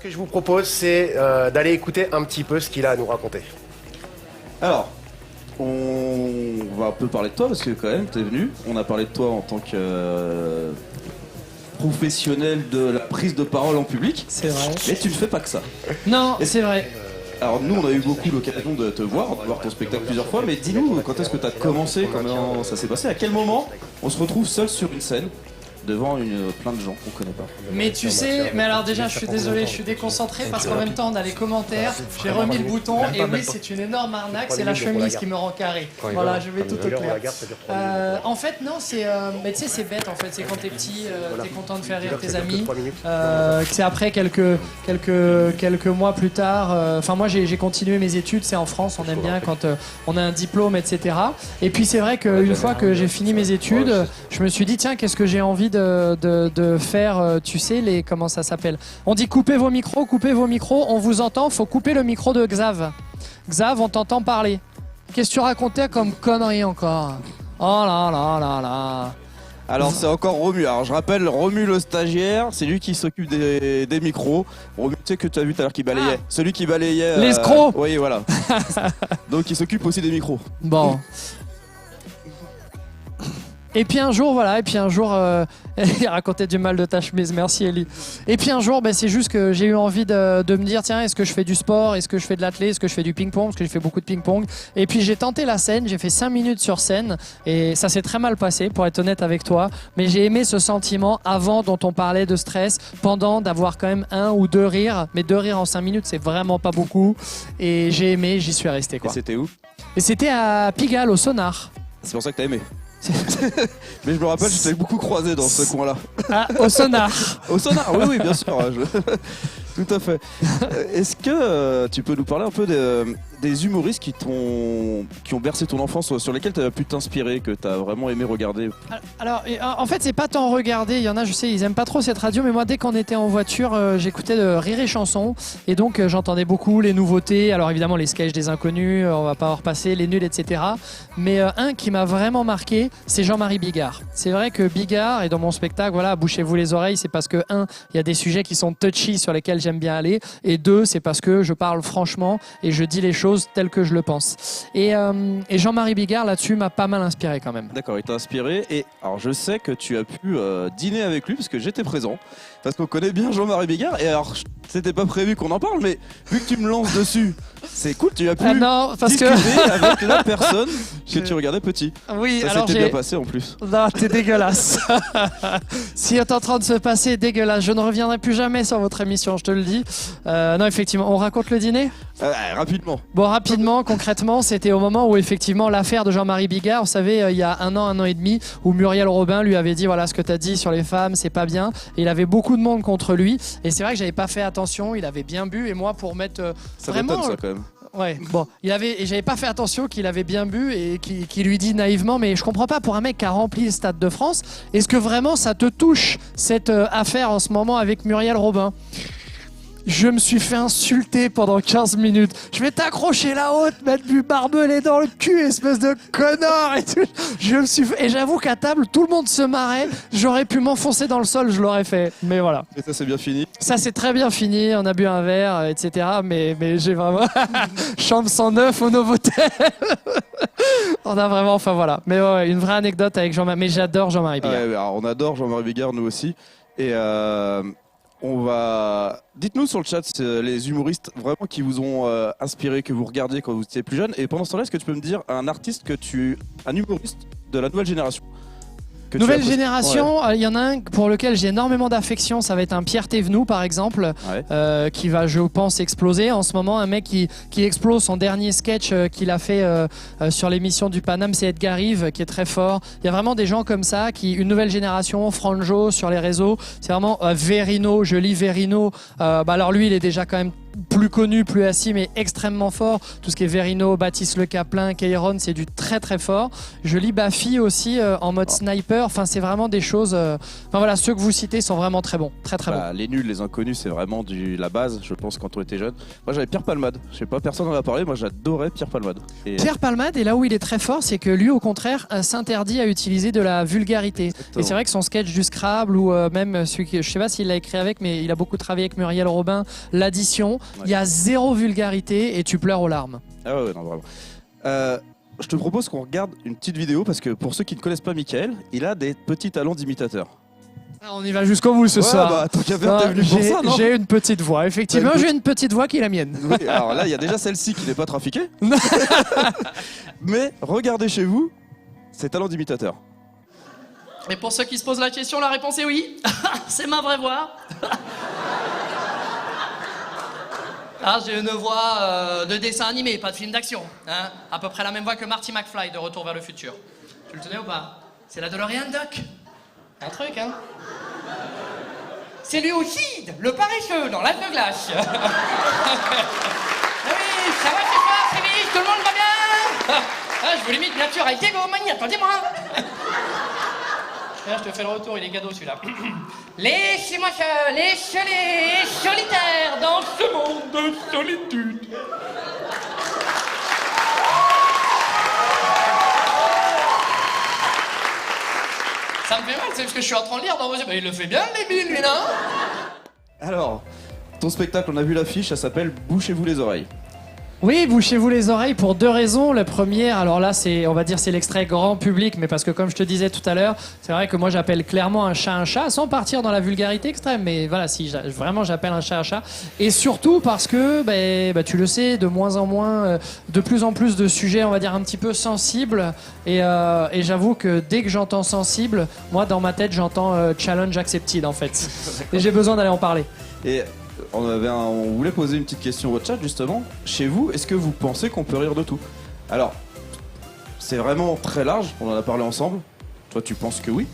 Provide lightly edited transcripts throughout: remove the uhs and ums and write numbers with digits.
que je vous propose, c'est d'aller écouter un petit peu ce qu'il a à nous raconter. Alors, on va un peu parler de toi parce que quand même, t'es venu. On a parlé de toi en tant que professionnel de la prise de parole en public. C'est vrai. Mais tu ne fais pas que ça. Non, c'est vrai. Alors nous, on a eu beaucoup l'occasion de te voir, de voir ton spectacle plusieurs fois. Mais dis-nous, quand est-ce que tu as commencé, comment ça s'est passé, à quel moment on se retrouve seul sur une scène devant plein de gens qu'on connaît pas. Mais tu sais, mais alors déjà je suis désolé, je suis déconcentré parce qu'en même temps on a les commentaires, j'ai remis le bouton et oui c'est une énorme arnaque, c'est la chemise qui me rend carré. Voilà, je vais tout au clair. En fait non, mais tu sais c'est bête en fait, c'est quand t'es petit, t'es content de faire rire tes amis, c'est après quelques mois plus tard, enfin moi j'ai continué mes études, c'est en France, on aime bien quand on a un diplôme etc. Et puis c'est vrai qu'une fois que j'ai fini mes études, je me suis dit tiens qu'est-ce que j'ai envie de faire, tu sais, comment ça s'appelle. On dit coupez vos micros, on vous entend, faut couper le micro de Xav. Xav, on t'entend parler. Qu'est-ce que tu racontais comme connerie encore? Oh là là là là. Alors c'est encore Romu, alors je rappelle Romu le stagiaire, c'est lui qui s'occupe des micros. Romu, tu sais que tu as vu tout à l'heure qui balayait, celui qui balayait... L'escroc. Oui voilà. Donc il s'occupe aussi des micros. Bon. Et puis un jour, il racontait du mal de ta chemise, merci Ellie. Et puis un jour, c'est juste que j'ai eu envie de me dire, tiens, est-ce que je fais du sport, est-ce que je fais de l'athlé, est-ce que je fais du ping-pong, parce que j'ai fait beaucoup de ping-pong. Et puis j'ai tenté la scène, j'ai fait 5 minutes sur scène, et ça s'est très mal passé, pour être honnête avec toi. Mais j'ai aimé ce sentiment avant dont on parlait de stress, pendant d'avoir quand même 1 ou 2 rires. Mais 2 rires en 5 minutes, c'est vraiment pas beaucoup. Et j'ai aimé, j'y suis resté quoi. Et c'était où? Et c'était à Pigalle, au Sonar. C'est pour ça que t'as aimé. Mais je me rappelle, je t'avais beaucoup croisé dans ce coin-là. Ah, au Sonar. Au Sonar, oui, bien sûr. Tout à fait. Est-ce que tu peux nous parler un peu des humoristes qui ont bercé ton enfance, sur lesquels tu as pu t'inspirer, que tu as vraiment aimé regarder? Alors, en fait, c'est pas tant regarder. Il y en a, je sais, ils aiment pas trop cette radio, mais moi, dès qu'on était en voiture, j'écoutais de Rire et Chanson. Et donc, j'entendais beaucoup les nouveautés. Alors, évidemment, les sketchs des inconnus, on va pas en repasser, les nuls, etc. Mais un qui m'a vraiment marqué, c'est Jean-Marie Bigard. C'est vrai que Bigard, et dans mon spectacle, voilà, bouchez-vous les oreilles, c'est parce que, 1, il y a des sujets qui sont touchy sur lesquels j'aime bien aller. Et 2, c'est parce que je parle franchement et je dis les choses telles que je le pense. Et Jean-Marie Bigard, là-dessus, m'a pas mal inspiré quand même. D'accord, il t'a inspiré. Et alors, je sais que tu as pu dîner avec lui, parce que j'étais présent. Parce qu'on connaît bien Jean-Marie Bigard. Et alors, c'était pas prévu qu'on en parle, mais vu que tu me lances dessus, c'est cool, tu as pu discuter avec la personne que tu regardais petit. Oui, ça alors s'était bien passé en plus. Non, t'es dégueulasse. Si est en train de se passer, dégueulasse. Je ne reviendrai plus jamais sur votre émission, je te le dis. Non, effectivement, on raconte le dîner ? Rapidement. Bon, rapidement, concrètement, c'était au moment où effectivement l'affaire de Jean-Marie Bigard, vous savez, il y a un an et demi, où Muriel Robin lui avait dit voilà ce que t'as dit sur les femmes, c'est pas bien. Et il avait beaucoup de monde contre lui. Et c'est vrai que j'avais pas fait attention, il avait bien bu. Et moi, pour mettre ça vraiment. Ça quand même. Ouais, bon, et j'avais pas fait attention qu'il avait bien bu et qui lui dit naïvement mais je comprends pas, pour un mec qui a rempli le Stade de France, est-ce que vraiment ça te touche cette affaire en ce moment avec Muriel Robin? Je me suis fait insulter pendant 15 minutes. Je vais t'accrocher là-haut, te mettre du barbelé dans le cul, espèce de connard et tout. Et j'avoue qu'à table, tout le monde se marrait. J'aurais pu m'enfoncer dans le sol, je l'aurais fait. Mais voilà. Et ça, c'est bien fini? Ça, c'est très bien fini. On a bu un verre, etc. Mais j'ai vraiment... Chambre 109 au Novotel. On a vraiment... Enfin, voilà. Mais ouais, une vraie anecdote avec Jean-Marie. Mais j'adore Jean-Marie Bigard. Ouais, alors, on adore Jean-Marie Bigard, nous aussi. Et... dites-nous sur le chat les humoristes vraiment qui vous ont inspiré, que vous regardiez quand vous étiez plus jeune. Et pendant ce temps-là, est-ce que tu peux me dire un humoriste de la nouvelle génération? Nouvelle génération, il y en a un pour lequel j'ai énormément d'affection, ça va être un Pierre Thévenoud par exemple, qui va, je pense, exploser en ce moment. Un mec qui explose. Son dernier sketch qu'il a fait sur l'émission du Paname, c'est Edgar Rive, qui est très fort. Il y a vraiment des gens comme ça, une nouvelle génération. Franjo sur les réseaux, c'est vraiment Verino, je lis Verino. Alors lui, il est déjà quand même plus connu, plus assis, mais extrêmement fort. Tout ce qui est Verino, Baptiste Le Caplin, Kairon, c'est du très très fort. Je lis Baffy aussi en mode sniper. Enfin, c'est vraiment des choses. Enfin voilà, ceux que vous citez sont vraiment très bons, très très bons. Les nuls, les inconnus, c'est vraiment la base, je pense, quand on était jeune. Moi, j'avais Pierre Palmade. Je sais pas, personne n'en a parlé. Moi, j'adorais Pierre Palmade. Pierre Palmade, et là où il est très fort, c'est que lui, au contraire, s'interdit à utiliser de la vulgarité. Exactement. Et c'est vrai que son sketch du Scrabble, ou même celui que je sais pas s'il l'a écrit avec, mais il a beaucoup travaillé avec Muriel Robin, l'addition, il y a zéro vulgarité et tu pleures aux larmes. Ah ouais, non, vraiment. Je te propose qu'on regarde une petite vidéo parce que pour ceux qui ne connaissent pas Mickaël, il a des petits talents d'imitateur. Ah, on y va jusqu'au bout ce soir. Bah, tant qu'à faire, t'es venu pour ça, non? J'ai une petite voix, effectivement, j'ai une petite voix qui est la mienne. Oui, alors là, il y a déjà celle-ci qui n'est pas trafiquée. Mais regardez chez vous, ces talents d'imitateur. Et pour ceux qui se posent la question, la réponse est oui. C'est ma vraie voix. Ah, j'ai une voix de dessin animé, pas de film d'action. Hein, à peu près la même voix que Marty McFly de Retour vers le futur. Tu le tenais ou pas? C'est la DeLorean, Doc. Un truc, hein. C'est lui aussi, le paresseux dans l'âge de glace. Oui, ça va ce soir, Frédéric, tout le monde va bien? Ah, je vous l'imite bien sûr avec Diego Mani, attendez-moi. Là, je te fais le retour, il est cadeau celui-là. Laissez-moi seul, échelé et solitaire dans ce monde de solitude. Ça me fait mal, c'est parce que je suis en train de lire dans vos yeux. Bah, il le fait bien, les billes, lui, non? Alors, ton spectacle, on a vu l'affiche, ça s'appelle Bouchez-vous les oreilles. Oui, bouchez-vous les oreilles pour deux raisons. La première, alors là, c'est, on va dire, c'est l'extrait grand public, mais parce que comme je te disais tout à l'heure, c'est vrai que moi j'appelle clairement un chat, sans partir dans la vulgarité extrême, mais voilà, si vraiment j'appelle un chat, et surtout parce que, tu le sais, de moins en moins, de plus en plus de sujets, on va dire un petit peu sensibles, et j'avoue que dès que j'entends sensible, moi dans ma tête j'entends challenge accepted en fait, et j'ai besoin d'aller en parler. Et on voulait poser une petite question au chat justement. Chez vous, est-ce que vous pensez qu'on peut rire de tout? Alors, c'est vraiment très large, on en a parlé ensemble. Toi, tu penses que oui?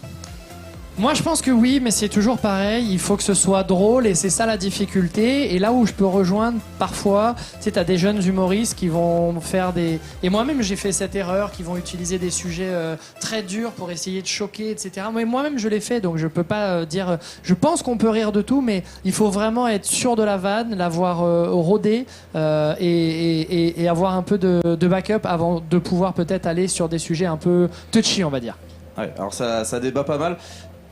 Moi, je pense que oui, mais c'est toujours pareil. Il faut que ce soit drôle et c'est ça la difficulté. Et là où je peux rejoindre parfois, c'est t'as des jeunes humoristes qui vont faire des... Et moi-même, j'ai fait cette erreur, qui vont utiliser des sujets très durs pour essayer de choquer, etc. Mais moi-même, je l'ai fait, donc je peux pas dire... Je pense qu'on peut rire de tout, mais il faut vraiment être sûr de la vanne, l'avoir rodée et avoir un peu de backup avant de pouvoir peut-être aller sur des sujets un peu touchy, on va dire. Ouais, alors ça débat pas mal.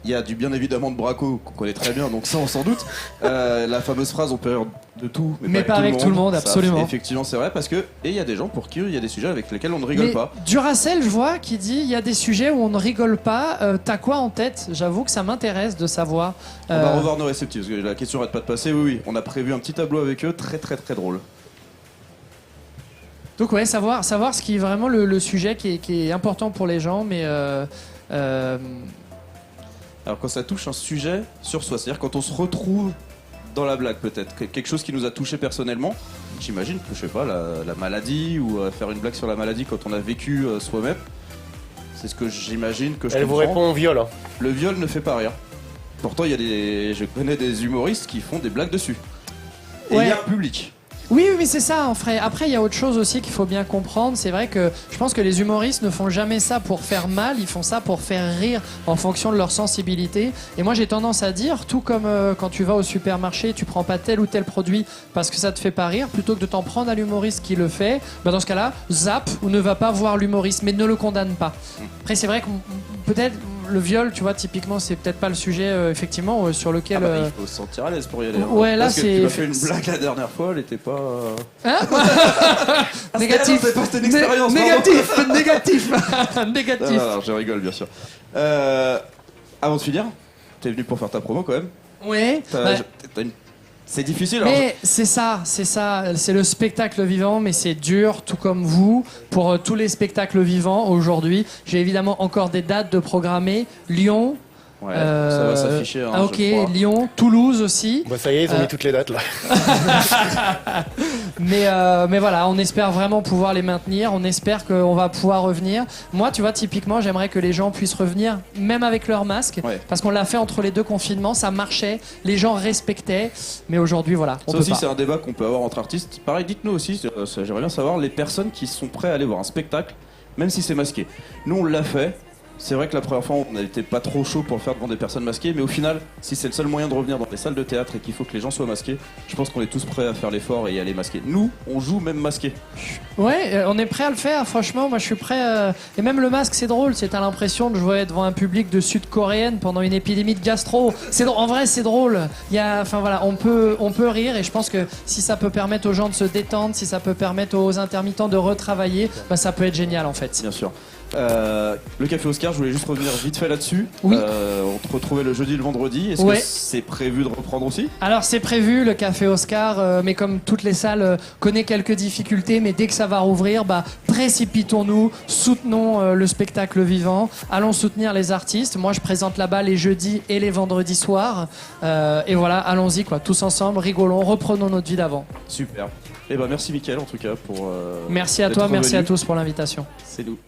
Il y a du bien évidemment de Braco qu'on connaît très bien, donc ça on s'en doute. La fameuse phrase on peut rire de tout, mais pas avec tout le monde. Absolument. Ça, effectivement, c'est vrai parce que il y a des gens pour qui il y a des sujets avec lesquels on ne rigole pas. Duracell, je vois, qui dit il y a des sujets où on ne rigole pas. T'as quoi en tête? J'avoue que ça m'intéresse de savoir. On va revoir nos réceptifs parce que la question arrête pas de passer. Oui, on a prévu un petit tableau avec eux, très très très drôle. Donc ouais, savoir ce qui est vraiment le sujet qui est important pour les gens, mais alors quand ça touche un sujet sur soi, c'est-à-dire quand on se retrouve dans la blague peut-être, quelque chose qui nous a touché personnellement, j'imagine que je sais pas, la maladie ou faire une blague sur la maladie quand on a vécu soi-même, c'est ce que j'imagine que je Elle comprends. vous répond au viol. Hein. Le viol ne fait pas rire. Pourtant je connais des humoristes qui font des blagues dessus. Et il y a un public. Oui, mais c'est ça, en vrai. Après, il y a autre chose aussi qu'il faut bien comprendre. C'est vrai que je pense que les humoristes ne font jamais ça pour faire mal, ils font ça pour faire rire en fonction de leur sensibilité. Et moi, j'ai tendance à dire, tout comme quand tu vas au supermarché, tu prends pas tel ou tel produit parce que ça te fait pas rire, plutôt que de t'en prendre à l'humoriste qui le fait, dans ce cas-là, zappe ou ne va pas voir l'humoriste, mais ne le condamne pas. Après, c'est vrai que peut-être le viol, tu vois, typiquement, c'est peut-être pas le sujet, effectivement, sur lequel... il faut se sentir à l'aise pour y aller. Ouais, là, parce que c'est... tu m'as fait une blague la dernière fois, elle était pas... Hein? Négatif. C'était une expérience. Négatif. Non, je rigole bien sûr. Avant de finir, t'es venu pour faire ta promo quand même. Oui. C'est difficile. Mais c'est ça, c'est le spectacle vivant, mais c'est dur, tout comme vous, pour tous les spectacles vivants aujourd'hui. J'ai évidemment encore des dates de programmer. Lyon, Ouais, ça va s'afficher. Hein, ok, Lyon, Toulouse aussi. Bah ça y est, ils ont mis toutes les dates là. mais voilà, on espère vraiment pouvoir les maintenir. On espère qu'on va pouvoir revenir. Moi, tu vois, typiquement, j'aimerais que les gens puissent revenir, même avec leur masque, parce qu'on l'a fait entre les 2 confinements, ça marchait, les gens respectaient. Mais aujourd'hui, voilà, on ça peut aussi, pas. c'est un débat qu'on peut avoir entre artistes. Pareil, dites-nous aussi, j'aimerais bien savoir les personnes qui sont prêtes à aller voir un spectacle, même si c'est masqué. Nous, on l'a fait. C'est vrai que la première fois, on n'était pas trop chaud pour le faire devant des personnes masquées, mais au final, si c'est le seul moyen de revenir dans les salles de théâtre et qu'il faut que les gens soient masqués, je pense qu'on est tous prêts à faire l'effort et y aller masqués. Nous, on joue même masqués. Ouais, on est prêt à le faire, franchement, moi je suis prêt. Et même le masque, c'est drôle, c'est à l'impression de jouer devant un public de sud-coréenne pendant une épidémie de gastro. En vrai, c'est drôle. Enfin voilà, on peut rire, et je pense que si ça peut permettre aux gens de se détendre, si ça peut permettre aux intermittents de retravailler, bah, ça peut être génial en fait. Bien sûr. Le Café Oscar, je voulais juste revenir vite fait là-dessus. Oui. On te retrouvait le jeudi et le vendredi. Est-ce que c'est prévu de reprendre aussi? Alors c'est prévu, le Café Oscar, mais comme toutes les salles, connaît quelques difficultés, mais dès que ça va rouvrir, bah, précipitons-nous, soutenons le spectacle vivant, allons soutenir les artistes. Moi je présente là-bas les jeudis et les vendredis soirs, et voilà, allons-y quoi, tous ensemble, rigolons, reprenons notre vie d'avant. Super. Et ben merci Mickaël en tout cas pour. Merci à toi, merci à tous pour l'invitation. C'est nous.